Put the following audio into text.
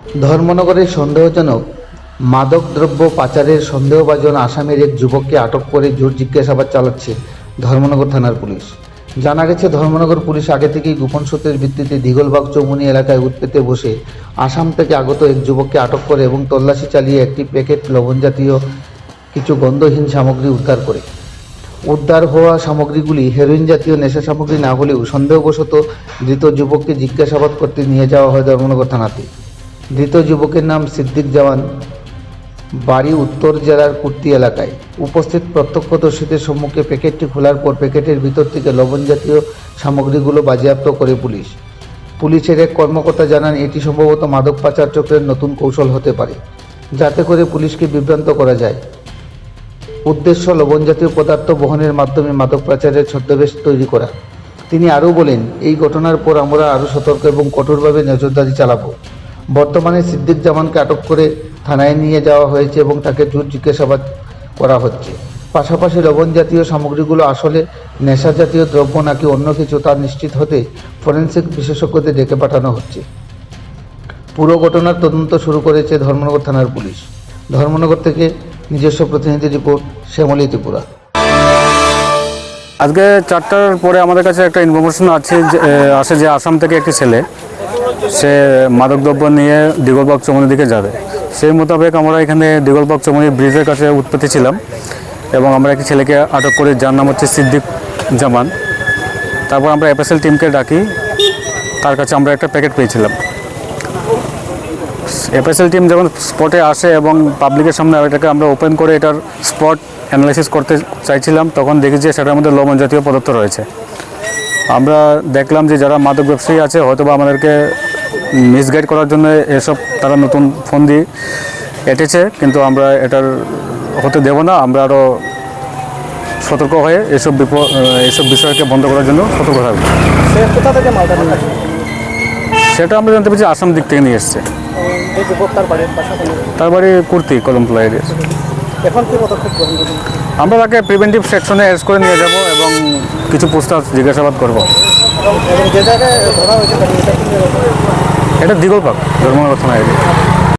ধর্মনগরের সন্দেহজনক মাদকদ্রব্য পাচারের সন্দেহভাজন আসামির এক যুবককে আটক করে জোর জিজ্ঞাসাবাদ চালাচ্ছে ধর্মনগর থানার পুলিশ। জানা গেছে, ধর্মনগর পুলিশ আগে থেকেই গোপন সূত্রের ভিত্তিতে দিঘলবাগ চৌমুনি এলাকায় উৎপেতে বসে আসাম থেকে আগত এক যুবককে আটক করে এবং তল্লাশি চালিয়ে একটি প্যাকেট লবণ জাতীয় কিছু গন্ধহীন সামগ্রী উদ্ধার করে। উদ্ধার হওয়া সামগ্রীগুলি হেরোইন জাতীয় নেশা সামগ্রী না হলেও সন্দেহবশত ধৃত যুবককে জিজ্ঞাসাবাদ করতে নিয়ে যাওয়া হয় ধর্মনগর থানাতে। ধৃত যুবকের নাম সিদ্দিক জামান, বাড়ি উত্তর জেলার কুর্তি এলাকায়। উপস্থিত প্রত্যক্ষদর্শীদের সম্মুখে প্যাকেটটি খোলার পর প্যাকেটের ভিতর থেকে লবণ জাতীয় সামগ্রীগুলো বাজেয়াপ্ত করে পুলিশ। পুলিশের এক কর্মকর্তা জানান, এটি সম্ভবত মাদক পাচার চক্রের নতুন কৌশল হতে পারে, যাতে করে পুলিশকে বিভ্রান্ত করা যায়। উদ্দেশ্য লবণ জাতীয় পদার্থ বহনের মাধ্যমে মাদক পাচারের ছদ্মবেশ তৈরি করা। তিনি আরও বলেন, এই ঘটনার পর আমরা আরও সতর্ক এবং কঠোরভাবে নজরদারি চালাবো। বর্তমানে সিদ্দিক জামানকে আটক করে থানায় নিয়ে যাওয়া হয়েছে এবং তাকে জোর জিজ্ঞাসাবাদ করা হচ্ছে। পাশাপাশি লবণ জাতীয় সামগ্রীগুলো আসলে নেশা জাতীয় দ্রব্য নাকি অন্য কিছু তা নিশ্চিত হতে ফরেনসিক বিশেষজ্ঞদের ডেকে পাঠানো হচ্ছে। পুরো ঘটনার তদন্ত শুরু করেছে ধর্মনগর থানার পুলিশ। ধর্মনগর থেকে নিজস্ব প্রতিনিধি রিপোর্ট, শ্যামলী ত্রিপুরা। আজকে 4টার পরে আমাদের কাছে একটা ইনফরমেশন আসে যে আসাম থেকে একটি ছেলে সে মাদকদ্রব্য নিয়ে দিঘলবাগ চৌমুনির দিকে যাবে। সেই মোতাবেক আমরা এখানে দিঘলবাগ চৌমুনি ব্রিজের কাছে উৎপত্তি ছিলাম এবং আমরা একটি ছেলেকে আটক করি, যার নাম হচ্ছে সিদ্দিক জামান। তারপর আমরা এফএসএল টিমকে ডাকি, তার কাছে আমরা একটা প্যাকেট পেয়েছিলাম। এফএসএল টিম যখন স্পটে আসে এবং পাবলিকের সামনে এটাকে আমরা ওপেন করে এটার স্পট অ্যানালাইসিস করতে চাইছিলাম, তখন দেখি যে সেটার মধ্যে লবণ জাতীয় পদার্থ রয়েছে। আমরা দেখলাম যে যারা মাদক ব্যবসায়ী আছে হয়তো বা আমাদেরকে মিসগাইড করার জন্য এসব তারা নতুন ফোন দিয়ে এঁটেছে, কিন্তু আমরা এটার হতে দেব না। আমরা আরও সতর্ক হয়ে এসব বিষয়কে বন্ধ করার জন্য সতর্ক থাকবো। কোথা থেকে মালটা নিয়ে আসে? সেটা আমরা জানতে পেরেছি আসাম দিক থেকে নিয়ে এসছে। তার বাড়ি কুর্তি কদমতলা এরিয়া। এখন কি পদক্ষেপ গ্রহণ করবেন? আমরা তাকে প্রিভেন্টিভ সেকশনে অ্যারেস্ট করে নিয়ে যাব এবং কিছু পুছতাছ জিজ্ঞাসাবাদ করব। এবং যে জায়গায় ধরা হয়েছে এটা দিঘলবাগ ধর্মনগর থানা এরিয়া।